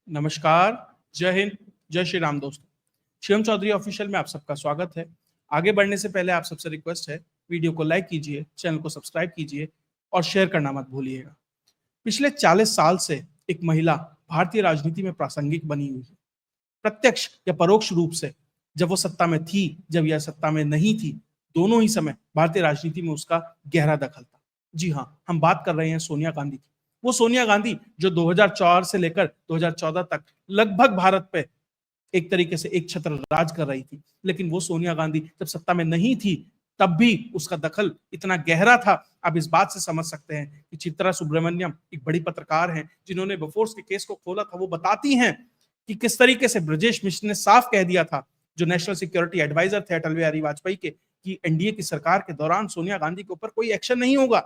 नमस्कार, जय हिंद, जय श्री राम दोस्तों। शिवम चौधरी ऑफिशियल में आप सबका स्वागत है। आगे बढ़ने से पहले आप सबसे रिक्वेस्ट है, वीडियो को लाइक कीजिए, चैनल को सब्सक्राइब कीजिए और शेयर करना मत भूलिएगा। पिछले 40 साल से एक महिला भारतीय राजनीति में प्रासंगिक बनी हुई है। प्रत्यक्ष या परोक्ष रूप से जब वो सत्ता में थी, जब यह सत्ता में नहीं थी, दोनों ही समय भारतीय राजनीति में उसका गहरा दखल था। जी हाँ, हम बात कर रहे हैं सोनिया गांधी की। वो सोनिया गांधी जो 2004 से लेकर 2014 तक लगभग भारत पे एक तरीके से एक छत्र राज कर रही थी। लेकिन वो सोनिया गांधी जब सत्ता में नहीं थी, तब भी उसका दखल इतना गहरा था। आप इस बात से समझ सकते हैं कि चित्रा सुब्रमण्यम एक बड़ी पत्रकार हैं, जिन्होंने बोफोर्स के केस को खोला था। वो बताती हैं कि किस तरीके से ब्रजेश मिश्र ने साफ कह दिया था, जो नेशनल सिक्योरिटी एडवाइजर थे अटल बिहारी वाजपेयी के, कि एनडीए की सरकार के दौरान सोनिया गांधी के ऊपर कोई एक्शन नहीं होगा।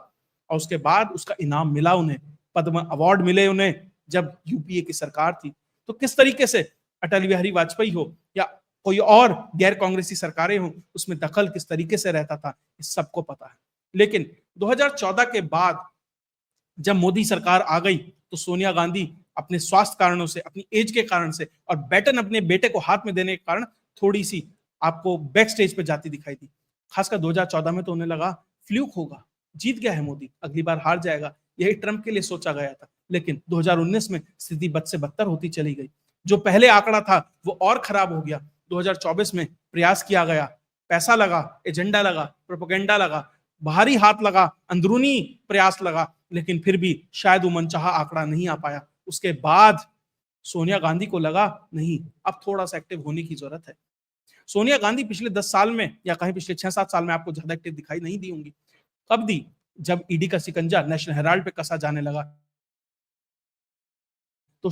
और उसके बाद उसका इनाम मिला, उन्हें पद्म अवार्ड मिले उन्हें, जब यूपीए की सरकार थी। तो किस तरीके से अटल बिहारी वाजपेयी हो या कोई और गैर कांग्रेसी सरकारें हो, उसमें दखल किस तरीके से रहता था, इस सबको पता है। लेकिन 2014 के बाद जब मोदी सरकार आ गई, तो सोनिया गांधी अपने स्वास्थ्य कारणों से, अपनी एज के कारण से और बैटन अपने बेटे को हाथ में देने के कारण थोड़ी सी आपको बैक स्टेज पे जाती दिखाई दी। खासकर 2014 में तो उन्हें लगा फ्लूक होगा, जीत गया है मोदी, अगली बार हार जाएगा, यही ट्रंप के लिए सोचा गया था। लेकिन 2019 में स्थिति बद से बदतर होती चली गई। जो पहले आंकड़ा था वो और खराब हो गया। 2024 में प्रयास किया गया, पैसा लगा, एजेंडा लगा, प्रोपेगेंडा लगा, बाहरी हाथ लगा, अंदरूनी प्रयास लगा, लेकिन फिर भी शायद वो मनचाहा आंकड़ा नहीं आ पाया। उसके बाद सोनिया गांधी को लगा नहीं, अब थोड़ा सा एक्टिव होने की जरूरत है। सोनिया गांधी पिछले 10 साल में या कहीं पिछले 6-7 साल में आपको ज्यादा एक्टिव दिखाई नहीं दी होंगी। कब दी? जब ईडी का शिकंजा नेशनल हेराल्ड पे कसा जाने लगा, तो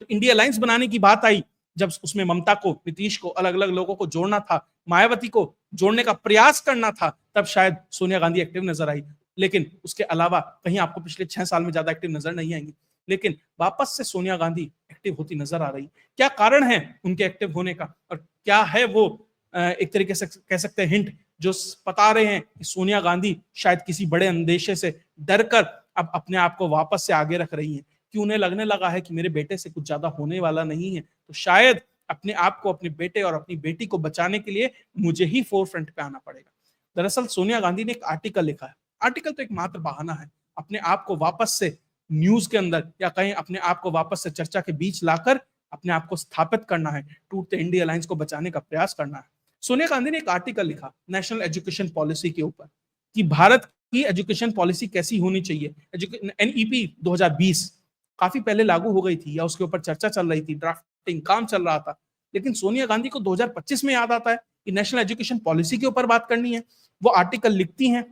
इंडिया अलायंस बनाने की बात आई, जब उसमें ममता को, नीतीश को, अलग अलग लोगों को जोड़ना था, मायावती को जोड़ने का प्रयास करना था, तब शायद सोनिया गांधी एक्टिव नजर आई। लेकिन उसके अलावा कहीं आपको पिछले 6 साल में ज्यादा एक्टिव नजर नहीं आएंगी। लेकिन वापस से सोनिया गांधी एक्टिव होती नजर आ रही। क्या कारण है उनके एक्टिव होने का, और क्या है वो एक तरीके से कह सकते हैं हिंट, जो बता रहे हैं कि सोनिया गांधी शायद किसी बड़े अंदेशे से डरकर अब अपने आप को वापस से आगे रख रही हैं, कि उन्हें लगने लगा है कि मेरे बेटे से कुछ ज्यादा होने वाला नहीं है, तो शायद अपने आप को, अपने बेटे और अपनी बेटी को बचाने के लिए मुझे ही फोर फ्रंट पे आना पड़ेगा। दरअसल सोनिया गांधी ने एक आर्टिकल लिखा है। आर्टिकल तो एक मात्र बहाना है, अपने आप को वापस से न्यूज के अंदर या कहीं अपने आप को वापस से चर्चा के बीच लाकर अपने आप को स्थापित करना है, टूटते इंडिया अलायंस को बचाने का प्रयास करना है। सोनिया गांधी ने एक आर्टिकल लिखा नेशनल एजुकेशन पॉलिसी के ऊपर, कि भारत की एजुकेशन पॉलिसी कैसी होनी चाहिए। एनईपी 2020 काफी पहले लागू हो गई थी, या उसके ऊपर चर्चा चल रही थी, ड्राफ्टिंग काम चल रहा था। लेकिन सोनिया गांधी को 2025 में याद आता है कि नेशनल एजुकेशन पॉलिसी के ऊपर बात करनी है। वो आर्टिकल लिखती हैं,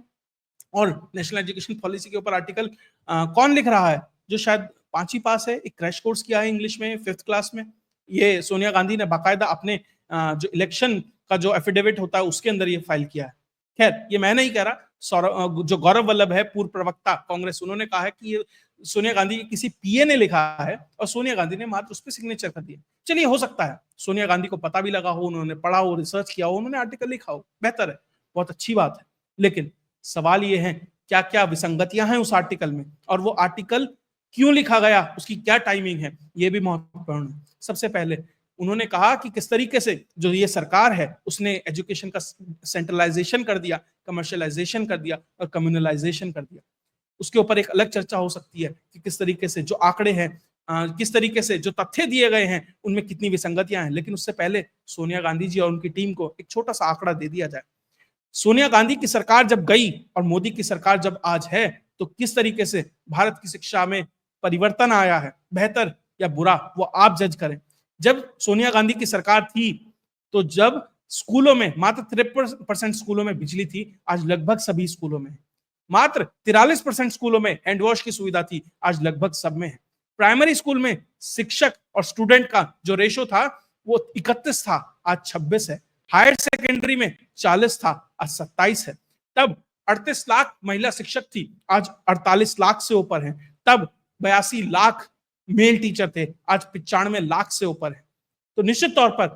और नेशनल एजुकेशन पॉलिसी के ऊपर आर्टिकल कौन लिख रहा है? जो शायद 5वीं पास है, एक क्रैश कोर्स किया है इंग्लिश में 5th क्लास में। ये सोनिया गांधी ने बाकायदा अपने जो इलेक्शन का जो एफिडेविट होता है उसके अंदर ये फाइल किया है। खैर, ये मैं नहीं कह रहा, जो गौरव वल्लभ है, पूर्व प्रवक्ता कांग्रेस, उन्होंने कहा है कि ये सोनिया गांधी किसी पीए ने लिखा है और सोनिया गांधी ने मात्र उस पर सिग्नेचर कर दिया। चलिए, हो सकता है सोनिया गांधी को पता भी लगा हो, उन्होंने पढ़ा हो, रिसर्च किया हो, उन्होंने आर्टिकल लिखा हो, बेहतर है, बहुत अच्छी बात है। लेकिन सवाल ये है, क्या क्या विसंगतियां हैं उस आर्टिकल में, और वो आर्टिकल क्यों लिखा गया, उसकी क्या टाइमिंग है, ये भी महत्वपूर्ण है। सबसे पहले उन्होंने कहा कि किस तरीके से जो ये सरकार है उसने एजुकेशन का सेंट्रलाइजेशन कर दिया, कमर्शियलाइजेशन कर दिया और कम्युनलाइजेशन कर दिया। उसके ऊपर एक अलग चर्चा हो सकती है कि किस तरीके से जो आंकड़े हैं, किस तरीके से जो तथ्य दिए गए हैं, उनमें कितनी विसंगतियां हैं। लेकिन उससे पहले सोनिया गांधी जी और उनकी टीम को एक छोटा सा आंकड़ा दे दिया जाए। सोनिया गांधी की सरकार जब गई और मोदी की सरकार जब आज है, तो किस तरीके से भारत की शिक्षा में परिवर्तन आया है, बेहतर या बुरा, वो आप जज करें। जब सोनिया गांधी की सरकार थी, तो जब स्कूलों में मात्र 53% स्कूलों में बिजली थी, आज लगभग सभी स्कूलों में। मात्र 43% स्कूलों में हैंड वॉश की सुविधा थी, आज लगभग सब में है। प्राइमरी स्कूल में शिक्षक और स्टूडेंट का जो रेशो था वो 31 था, आज 26 है। हायर सेकेंडरी में 40 था, आज 27 है। तब 38 लाख महिला शिक्षक थी, आज 48 लाख से ऊपर है। तब 82 लाख मेल टीचर थे, आज 95 लाख से ऊपर है। तो निश्चित तौर पर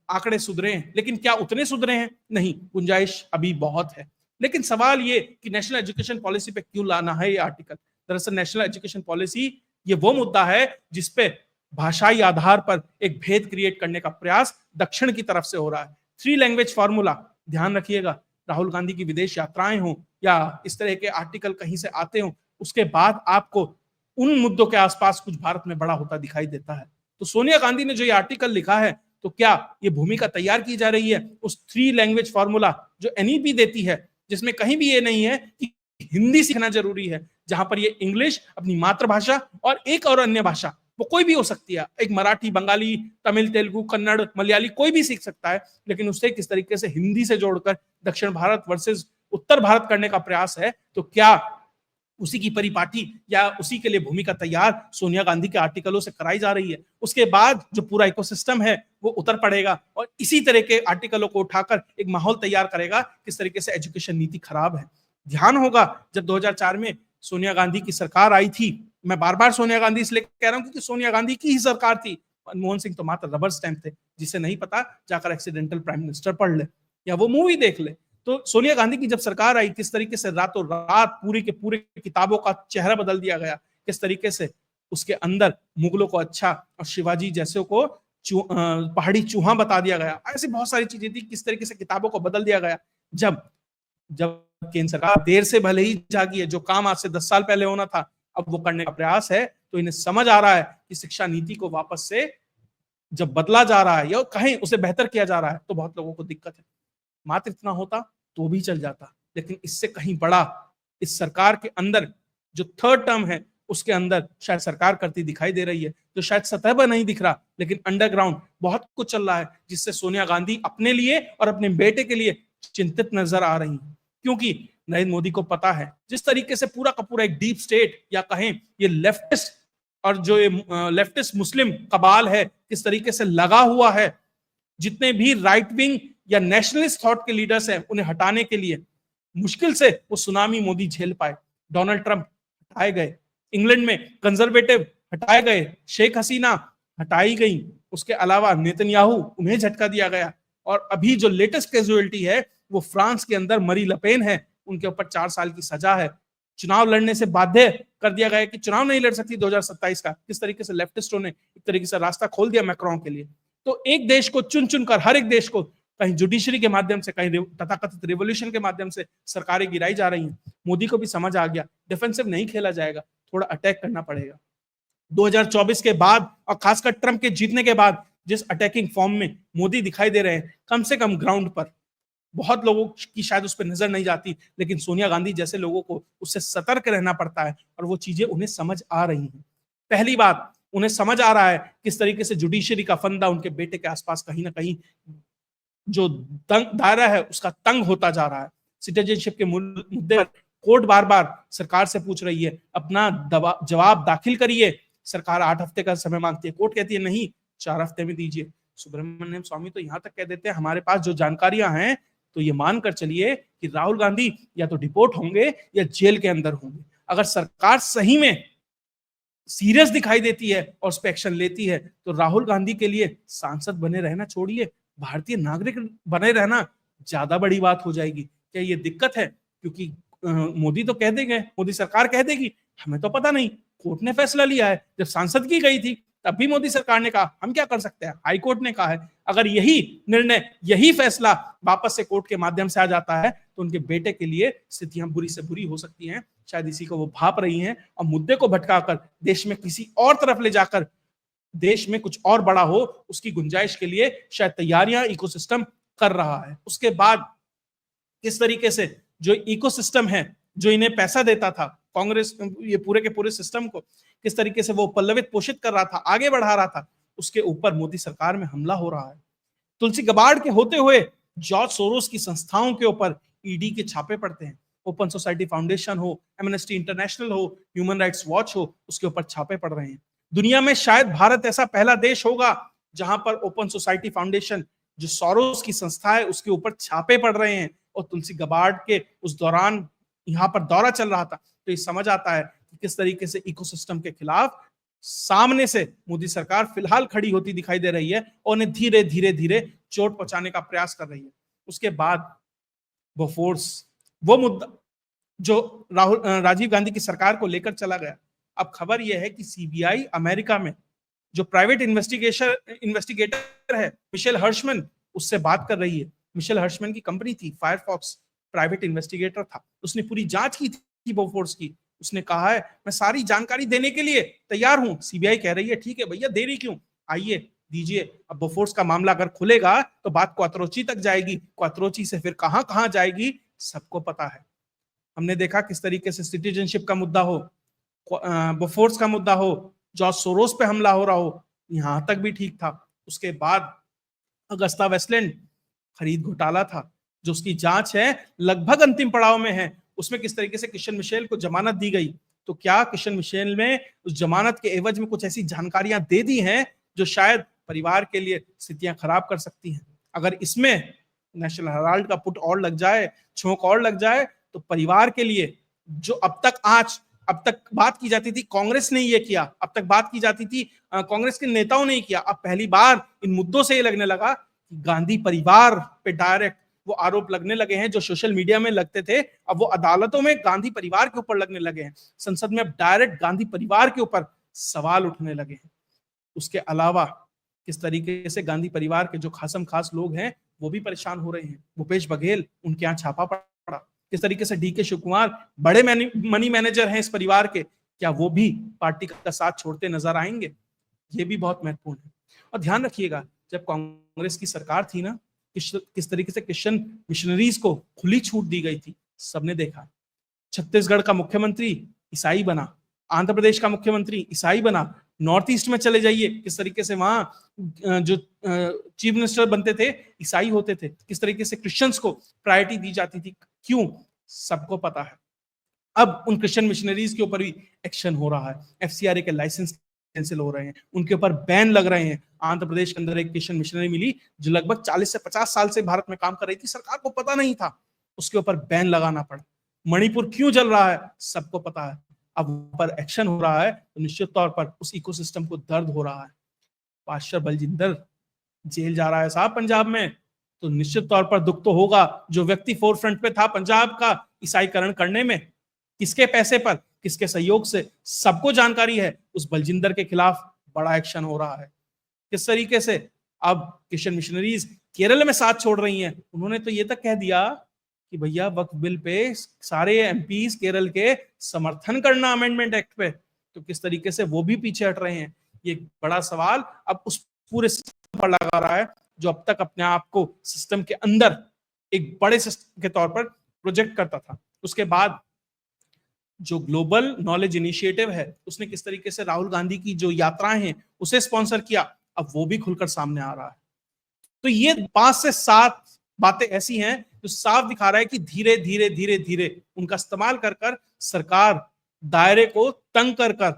आंकड़े सुधरे हैं, लेकिन क्या उतने सुधरे हैं? नहीं, गुंजाइश अभी बहुत है। लेकिन सवाल ये कि नेशनल एजुकेशन पॉलिसी पे क्यों लाना है ये आर्टिकल। दरअसल नेशनल एजुकेशन पॉलिसी ये वो मुद्दा है जिसपे भाषाई आधार पर एक भेद क्रिएट करने का प्रयास दक्षिण की तरफ से हो रहा है। 3 लैंग्वेज फॉर्मूला, ध्यान रखिएगा, राहुल गांधी की विदेश यात्राएं हो या इस तरह के आर्टिकल कहीं से आते हो, उसके बाद आपको उन मुद्दों के आसपास कुछ भारत में बड़ा होता दिखाई देता है। तो सोनिया गांधी ने जो ये आर्टिकल लिखा है, तो क्या ये भूमिका तैयार की जा रही है उस 3 लैंग्वेज फॉर्मूला जो एनईपी देती है, जिसमें कहीं भी ये नहीं है कि हिंदी सीखना जरूरी है, जहां पर ये इंग्लिश अपनी मातृभाषा और एक और अन्य भाषा, वो कोई भी हो सकती है, एक मराठी, बंगाली, तमिल, तेलुगु, कन्नड़, मलयाली, कोई भी सीख सकता है, लेकिन उसे किस तरीके से हिंदी से जोड़कर दक्षिण भारत वर्सेस उत्तर भारत करने का प्रयास है, तो क्या उसी की परिपाटी या उसी के लिए भूमिका तैयार सोनिया गांधी के आर्टिकलों से कराई जा रही है। उसके बाद जो पूरा इकोसिस्टम है वो उतर पड़ेगा और इसी तरह के आर्टिकलों को उठाकर एक माहौल तैयार करेगा किस तरीके से एजुकेशन नीति खराब है। ध्यान होगा जब 2004 में सोनिया गांधी की सरकार आई थी, मैं बार बार सोनिया गांधी इसलिए कह रहा हूं क्योंकि सोनिया गांधी की ही सरकार थी, मनमोहन सिंह तो मात्र रबर स्टैंप थे। जिसे नहीं पता जाकर एक्सीडेंटल प्राइम मिनिस्टर पढ़ ले या वो मूवी देख ले। तो सोनिया गांधी की जब सरकार आई, किस तरीके से रातों रात पूरी के पूरे किताबों का चेहरा बदल दिया गया, किस तरीके से उसके अंदर मुगलों को अच्छा और शिवाजी जैसे को पहाड़ी चूहा बता दिया गया। ऐसी बहुत सारी चीजें थी, किस तरीके से किताबों को बदल दिया गया। जब जब केंद्र सरकार देर से भले ही जागी है, जो काम आज से 10 साल पहले होना था अब वो करने का प्रयास है, तो इन्हें समझ आ रहा है कि शिक्षा नीति को वापस से जब बदला जा रहा है या कहीं उसे बेहतर किया जा रहा है, तो बहुत लोगों को दिक्कत है। मात्र इतना होता तो भी चल जाता, लेकिन इससे कहीं बड़ा इस सरकार के अंदर जो थर्ड टर्म है उसके अंदर शायद सरकार करती दिखाई दे रही है, जो शायद सतह पर नहीं दिख रहा, लेकिन अंडरग्राउंड बहुत कुछ चल रहा है, जिससे सोनिया गांधी अपने लिए और अपने बेटे के लिए चिंतित नजर आ रही है। क्योंकि नरेंद्र मोदी को पता है जिस तरीके से पूरा का पूरा एक डीप स्टेट या कहें ये लेफ्टिस्ट और जो ये लेफ्टिस्ट मुस्लिम कबाल है किस तरीके से लगा हुआ है, जितने भी राइट विंग या नेशनलिस्ट थॉट के लीडर्स हैं उन्हें हटाने के लिए मुश्किल से वो सुनामी मोदी झेल पाए। डोनाल्ड ट्रंप हटाए गए, इंग्लैंड में कंजर्वेटिव हटाए गए, शेख हसीना हटाई गई, उसके अलावा नेतन्याहू उन्हें झटका दिया गया, और अभी जो लेटेस्ट कैजुअलिटी है वो फ्रांस के अंदर मरी लपेन है, उनके ऊपर 4 साल की सजा है, चुनाव लड़ने से बाध्य कर दिया गया कि चुनाव नहीं लड़ सकती 2027 का। किस तरीके से लेफ्टिस्टों ने एक तरीके से रास्ता खोल दिया मैक्रोन के लिए। तो एक देश को चुन चुनकर हर एक देश को कहीं जुडिशरी के माध्यम से, कहीं तथाकथित रिवोल्यूशन के माध्यम से सरकारें गिराई जा रही हैं। मोदी को भी समझ आ गया डिफेंसिव नहीं खेला जाएगा, थोड़ा अटैक करना पड़ेगा। 2024 के बाद और खासकर ट्रंप के जीतने के बाद जिस अटैकिंग फॉर्म में मोदी दिखाई दे रहे हैं, कम से कम ग्राउंड पर बहुत लोगों की शायद उस पर नजर नहीं जाती, लेकिन सोनिया गांधी जैसे लोगों को उससे सतर्क रहना पड़ता है और वो चीजें उन्हें समझ आ रही हैं। पहली बात, उन्हें समझ आ रहा है किस तरीके से जुडिशरी का फंदा उनके बेटे के आसपास कहीं ना कहीं जो दायरा है उसका तंग होता जा रहा है। सिटीजनशिप के मुद्दे पर कोर्ट बार बार सरकार से पूछ रही है अपना जवाब दाखिल करिए, सरकार 8 हफ्ते का समय मांगती है, कोर्ट कहती है नहीं 4 हफ्ते में दीजिए। सुब्रमण्यम स्वामी तो यहां तक कह देते हैं हमारे पास जो जानकारियां हैं तो ये मानकर चलिए कि राहुल गांधी या तो डिपोर्ट होंगे या जेल के अंदर होंगे। अगर सरकार सही में सीरियस दिखाई देती है और उस पर एक्शन लेती है तो राहुल गांधी के लिए सांसद बने रहना छोड़िए, भारतीय नागरिक बने रहना ज्यादा बड़ी बात हो जाएगी। क्या ये दिक्कत है? क्योंकि मोदी तो कह देंगे, मोदी सरकार कह देगी हमें तो पता नहीं, कोर्ट ने फैसला लिया है। जब सांसद की गई थी तब भी मोदी सरकार ने कहा हम क्या कर सकते हैं, हाई कोर्ट ने कहा है। अगर यही निर्णय, यही फैसला वापस से कोर्ट के माध्यम से आ जाता है तो उनके बेटे के लिए स्थितियां बुरी से बुरी हो सकती हैं। शायद इसी को वो भाप रही हैं और मुद्दे को भटकाकर देश में किसी और तरफ ले जाकर देश में कुछ और बड़ा हो उसकी गुंजाइश के लिए शायद तैयारियां इकोसिस्टम कर रहा है। उसके बाद किस तरीके से जो इकोसिस्टम है जो इन्हें पैसा देता था, कांग्रेस ये पूरे के पूरे सिस्टम को किस तरीके से वो पल्लवित पोषित कर रहा था, आगे बढ़ा रहा था, उसके ऊपर मोदी सरकार में हमला हो रहा है। तुलसी गबाड़ के होते हुए जॉर्ज सोरोस की संस्थाओं के ऊपर ईडी के छापे पड़ते हैं। ओपन सोसाइटी फाउंडेशन हो, एमनेस्टी इंटरनेशनल हो, ह्यूमन राइट्स वॉच हो, उसके ऊपर छापे पड़ रहे हैं। दुनिया में शायद भारत ऐसा पहला देश होगा जहां पर ओपन सोसाइटी फाउंडेशन जो सोरोस की संस्था है उसके ऊपर छापे पड़ रहे हैं। और तुलसी गबाड़ के उस दौरान यहाँ पर दौरा चल रहा था, तो ये समझ आता है कि किस तरीके से इकोसिस्टम के खिलाफ सामने से मोदी सरकार फिलहाल खड़ी होती दिखाई दे रही है और उन्हें धीरे धीरे धीरे चोट पहुंचाने का प्रयास कर रही है। उसके बाद वो फोर्स, वो मुद्दा जो राजीव गांधी की सरकार को लेकर चला गया। अब खबर यह है कि सीबीआई अमेरिका में जो प्राइवेट इन्वेस्टिगेटर है मिशेल हर्शमैन, उससे बात कर रही है। मिशेल हर्शमैन की कंपनी थी फायरफॉक्स, प्राइवेट इन्वेस्टिगेटर था, उसने पूरी जांच की थी बोफोर्स की। उसने कहा है मैं सारी जानकारी देने के लिए तैयार हूं। सीबीआई कह रही है ठीक है भैया, देरी क्यों, आइए दीजिए। अब बोफोर्स का मामला अगर खुलेगा तो बात क्वात्रोची तक जाएगी, क्वात्रोची से फिर कहां कहां जाएगी सबको पता है। हमने देखा किस तरीके से सिटीजनशिप का मुद्दा हो, बोफोर्स का मुद्दा हो, जॉर्ज सोरोस पे हमला हो रहा हो, यहां तक भी ठीक था। उसके बाद अगस्ता वेस्टलैंड खरीद घोटाला था, जो उसकी जांच है लगभग अंतिम पड़ाव में है। उसमें किस तरीके से क्रिश्चियन मिशेल को जमानत दी गई, तो क्या क्रिश्चियन मिशेल में उस जमानत के एवज में कुछ ऐसी जानकारियां दे दी हैं जो शायद परिवार के लिए स्थितियां खराब कर सकती हैं। अगर इसमें नेशनल हेराल्ड का पुट और लग जाए, छोंक और लग जाए, तो परिवार के लिए जो अब तक बात की जाती थी कांग्रेस ने ये किया, अब तक बात की जाती थी कांग्रेस के नेताओं ने किया, अब पहली बार इन मुद्दों से ये लगने लगा कि गांधी परिवार पे डायरेक्ट वो आरोप लगने लगे हैं जो सोशल मीडिया में लगते थे, अब वो अदालतों में गांधी परिवार के ऊपर लगने लगे हैं। संसद में अब डायरेक्ट गांधी परिवार के ऊपर सवाल उठने लगे हैं। उसके अलावा किस तरीके से गांधी परिवार के जो खासम खास लोग हैं वो भी परेशान हो रहे हैं। भूपेश बघेल, उनके यहाँ छापा पड़ा। किस तरीके से डीके शिव कुमार बड़े मनी मैनेजर हैं इस परिवार के, क्या वो भी पार्टी का साथ छोड़ते नजर आएंगे, ये भी बहुत महत्वपूर्ण है। और ध्यान रखिएगा, जब कांग्रेस की सरकार थी ना, किस तरीके से क्रिश्चियन मिशनरीज को खुली छूट दी गई थी, सबने देखा। छत्तीसगढ़ का मुख्यमंत्री ईसाई बना, आंध्र प्रदेश का मुख्यमंत्री ईसाई बना, नॉर्थ ईस्ट में चले जाइए किस तरीके से वहां जो चीफ मिनिस्टर बनते थे ईसाई होते थे, किस तरीके से क्रिश्चियंस को प्रायोरिटी दी जाती थी, क्यों, सबको पता है। अब उन क्रिश्चियन मिशनरीज के ऊपर भी एक्शन हो रहा है, एफसीआरए के लाइसेंस कैंसिल हो रहे हैं, उनके ऊपर बैन लग रहे हैं। आंध्र प्रदेश के अंदर एक क्रिश्चियन मिशनरी मिली जो लगभग 40 से 50 साल से भारत में काम कर रही थी, सरकार को पता नहीं था, उसके ऊपर बैन लगाना पड़ा। मणिपुर क्यों जल रहा है, सबको पता है। अब पर एक्शन हो रहा है तो निश्चित तौर पर उस इकोसिस्टम को दर्द हो रहा है। पास्टर बलजिंदर जेल जा रहा है साहब पंजाब में, तो निश्चित तौर पर दुख तो होगा। जो व्यक्ति फोर फ्रंट पे था पंजाब का ईसाईकरण करने में, किसके पैसे पर, किसके सहयोग से, सबको जानकारी है। उस बलजिंदर के खिलाफ बड़ा एक्शन हो रहा है। किस तरीके से अब क्रिश्चियन मिशनरीज केरल में साथ छोड़ रही हैं। उन्होंने तो ये तक कह दिया कि भैया वक्फ बिल पे सारे एमपीज केरल के समर्थन करना अमेंडमेंट एक्ट पे, तो किस तरीके से वो भी पीछे हट रहे हैं। ये बड़ा सवाल अब उस पूरे सिस्टम पर लगा रहा है जो अब तक अपने आप को सिस्टम के अंदर एक बड़े सिस्टम के तौर पर प्रोजेक्ट करता था। उसके बाद जो ग्लोबल नॉलेज इनिशिएटिव है, उसने किस तरीके से राहुल गांधी की जो यात्राएं हैं उसे स्पॉन्सर किया, अब वो भी खुलकर सामने आ रहा है। तो ये 5 से 7 बातें ऐसी हैं जो साफ दिखा रहा है कि धीरे धीरे धीरे धीरे उनका इस्तेमाल कर कर सरकार दायरे को तंग कर कर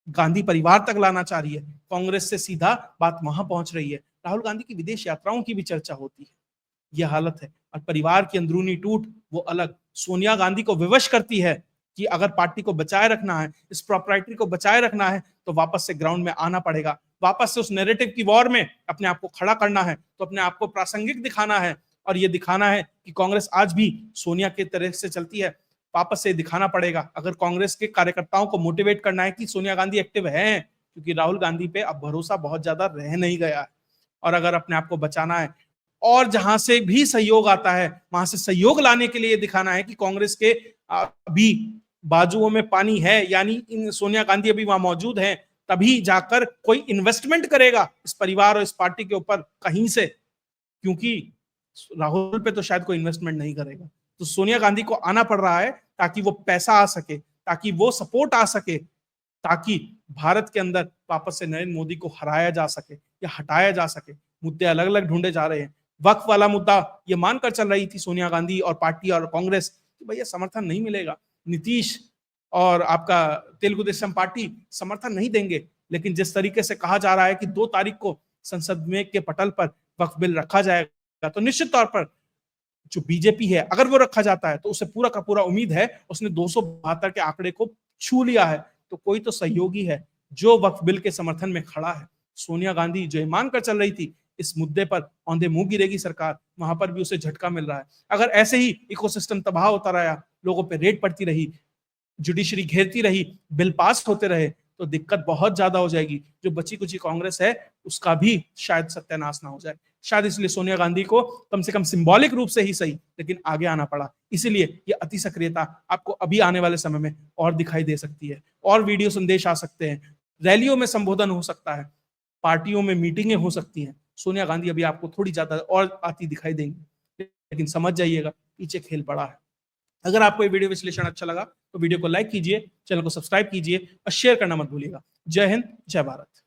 गांधी परिवार तक लाना चाह रही है। कांग्रेस से सीधा बात वहां पहुंच रही है। राहुल गांधी की विदेश यात्राओं की भी चर्चा होती है। यह हालत है। और परिवार की अंदरूनी टूट वो अलग। सोनिया गांधी को विवश करती है कि अगर पार्टी को बचाए रखना है, इस प्रॉपर्टी को बचाए रखना है, तो वापस से ग्राउंड में आना पड़ेगा, वापस से उस नैरेटिव की वॉर में अपने आप को खड़ा करना है, तो अपने आप को प्रासंगिक दिखाना है। और ये दिखाना है कि कांग्रेस आज भी सोनिया के तरह से चलती है, वापस से दिखाना पड़ेगा। अगर कांग्रेस के कार्यकर्ताओं को मोटिवेट करना है कि सोनिया गांधी एक्टिव है, क्योंकि राहुल गांधी पे अब भरोसा बहुत ज्यादा रह नहीं गया है, और अगर अपने आप को बचाना है और जहां से भी सहयोग आता है वहां से सहयोग लाने के लिए दिखाना है कि कांग्रेस के अभी बाजुओं में पानी है, यानी इन सोनिया गांधी अभी वहां मौजूद हैं, तभी जाकर कोई इन्वेस्टमेंट करेगा इस परिवार और इस पार्टी के ऊपर कहीं से, क्योंकि राहुल पे तो शायद कोई इन्वेस्टमेंट नहीं करेगा। तो सोनिया गांधी को आना पड़ रहा है ताकि वो पैसा आ सके, ताकि वो सपोर्ट आ सके, ताकि भारत के अंदर वापस से नरेंद्र मोदी को हराया जा सके या हटाया जा सके। मुद्दे अलग अलग ढूंढे जा रहे हैं। वक्फ वाला मुद्दा ये मानकर चल रही थी सोनिया गांधी और पार्टी और कांग्रेस कि भैया समर्थन नहीं मिलेगा, नीतीश और आपका तेलुगु देशम पार्टी समर्थन नहीं देंगे। लेकिन जिस तरीके से कहा जा रहा है कि 2 तारीख को संसद में के पटल पर वक्फ बिल रखा जाएगा, तो निश्चित तौर पर जो बीजेपी है, अगर वो रखा जाता है तो उसे पूरा का पूरा उम्मीद है, उसने 272 के आंकड़े को छू लिया है, तो कोई तो सहयोगी है जो वक्फ बिल के समर्थन में खड़ा है। सोनिया गांधी जो मान कर चल रही थी इस मुद्दे पर औंधे मुंह गिरेगी सरकार, वहां पर भी उसे झटका मिल रहा है। अगर ऐसे ही इकोसिस्टम तबाह होता रहा, लोगों पे रेड पड़ती रही, जुडिशरी घेरती रही, बिल पास होते रहे, तो दिक्कत बहुत ज्यादा हो जाएगी। जो बची कुची कांग्रेस है उसका भी शायद सत्यानाश ना हो जाए। शायद इसलिए सोनिया गांधी को कम से कम सिंबॉलिक रूप से ही सही लेकिन आगे आना पड़ा। इसीलिए ये अति सक्रियता आपको अभी आने वाले समय में और दिखाई दे सकती है, और वीडियो संदेश आ सकते हैं, रैलियों में संबोधन हो सकता है, पार्टियों में मीटिंगें हो सकती हैं। सोनिया गांधी अभी आपको थोड़ी ज्यादा और आती दिखाई देंगी, लेकिन समझ जाइएगा पीछे खेल बड़ा है। अगर आपको ये वीडियो विश्लेषण अच्छा लगा तो वीडियो को लाइक कीजिए, चैनल को सब्सक्राइब कीजिए और शेयर करना मत भूलिएगा। जय हिंद, जय भारत।